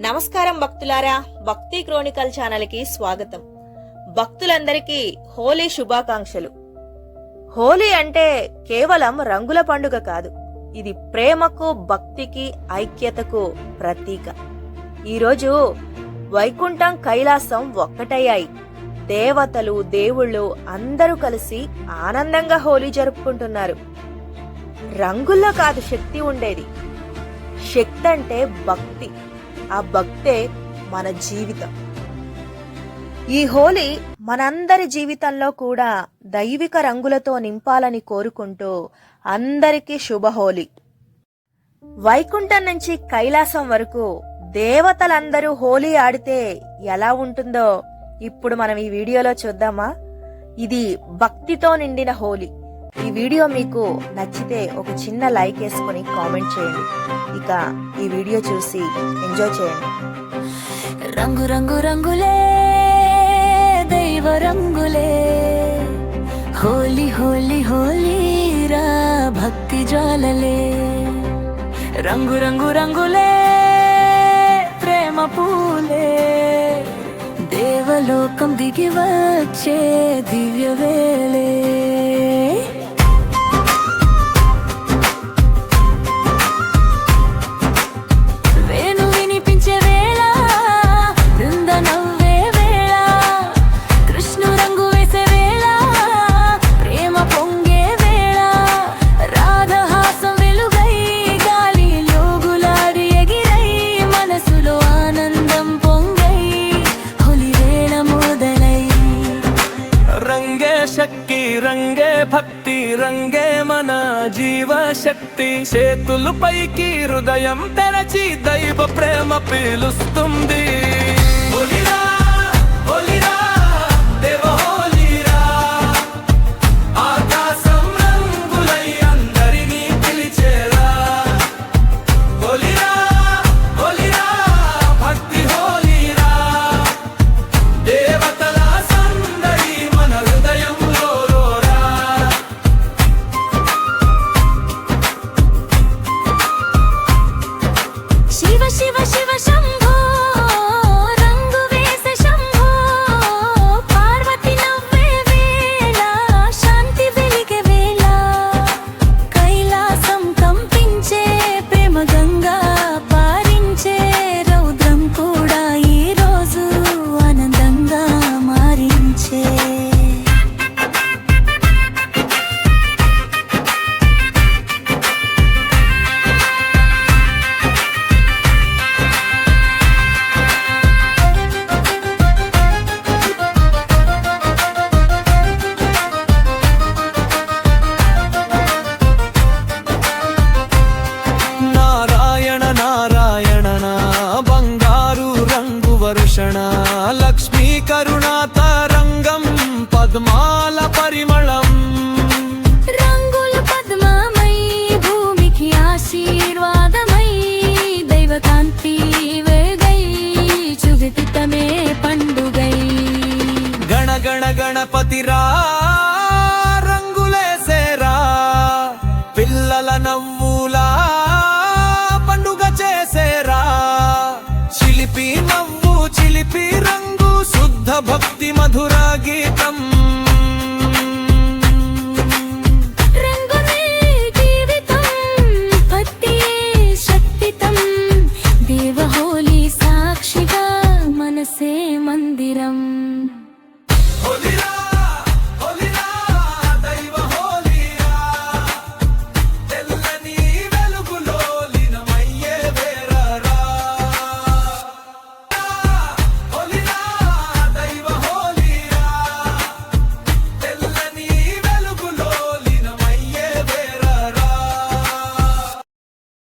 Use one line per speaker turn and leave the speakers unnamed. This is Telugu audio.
నమస్కారం భక్తులారా, భక్తి క్రోనికల్ ఛానల్ కి స్వాగతం. భక్తులందరికీ హోలీ శుభాకాంక్షలు. హోలీ అంటే కేవలం రంగుల పండుగ కాదు, ఇది ప్రేమకు, భక్తికి, ఐక్యతకు ప్రతీక. ఈరోజు వైకుంఠం, కైలాసం ఒక్కటయ్యాయి. దేవతలు, దేవుళ్ళు అందరూ కలిసి ఆనందంగా హోలీ జరుపుకుంటున్నారు. రంగుల్లో కాదు శక్తి ఉండేది. శక్తి అంటే భక్తి. ఆ భక్తే మన జీవితం. ఈ హోలీ మనందరి జీవితంలో కూడా దైవిక రంగులతో నింపాలని కోరుకుంటూ అందరికీ శుభ హోలీ. వైకుంఠం నుంచి కైలాసం వరకు దేవతలందరూ హోలీ ఆడితే ఎలా ఉంటుందో ఇప్పుడు మనం ఈ వీడియోలో చూద్దామా? ఇది భక్తితో నిండిన హోలీ. ఈ వీడియో మీకు నచ్చితే ఒక చిన్న లైక్ వేసుకుని కామెంట్ చేయండి. ఇక ఈ వీడియో చూసి ఎంజాయ్ చేయండి.
రంగు రంగు రంగులే దైవ రంగులే, హోలీ హోలీ హోలీ రా భక్తి జ్వాలలే. రంగు రంగు రంగులే ప్రేమ పూలే, దేవలోకం దిగి వచ్చే దివ్య వేళే.
శక్తి రంగే భక్తి రంగే మన జీవ శక్తి. చేతులు పైకి హృదయం తెరచి దైవ ప్రేమ పీలుస్తుంది. హోలీరా హోలీరా దేవ హోలీరా, ఆకాశం రంగులై అందరినీ పిలిచేరా. హోలీరా హోలీరా భక్తి హోలీరా, దేవతల సందడి మన హృదయం.
శివ శివ శివ శంభో రంగు వేసే శంభో, పార్వతి నవ్వే వేళ శాంతి వెలిగే వేళ, కైలాసం కంపించే ప్రేమ గంగా పారించే, రౌద్రం కూడా ఈ రోజు ఆనందంగా మారించే.
లక్ష్మీ కరుణా తరంగం పద్మాల పరిమళం,
రంగులు పద్మమై భూమికి ఆశీర్వాదమై, దైవకాంతి వేగై చువితమే పండుగై.
గణ గణ గణపతి రా రంగులేసేరా, పిల్లల నవ్వులా పండుగ చేసేరా. చిలిపి నవ్వు చిలిపి రంగు శుద్ధ భక్తి మధుర గీతం.
రంగునే జీవితం భక్తియే శక్తితం, దేవ హోలీ సాక్షిగా మనసే మందిరం.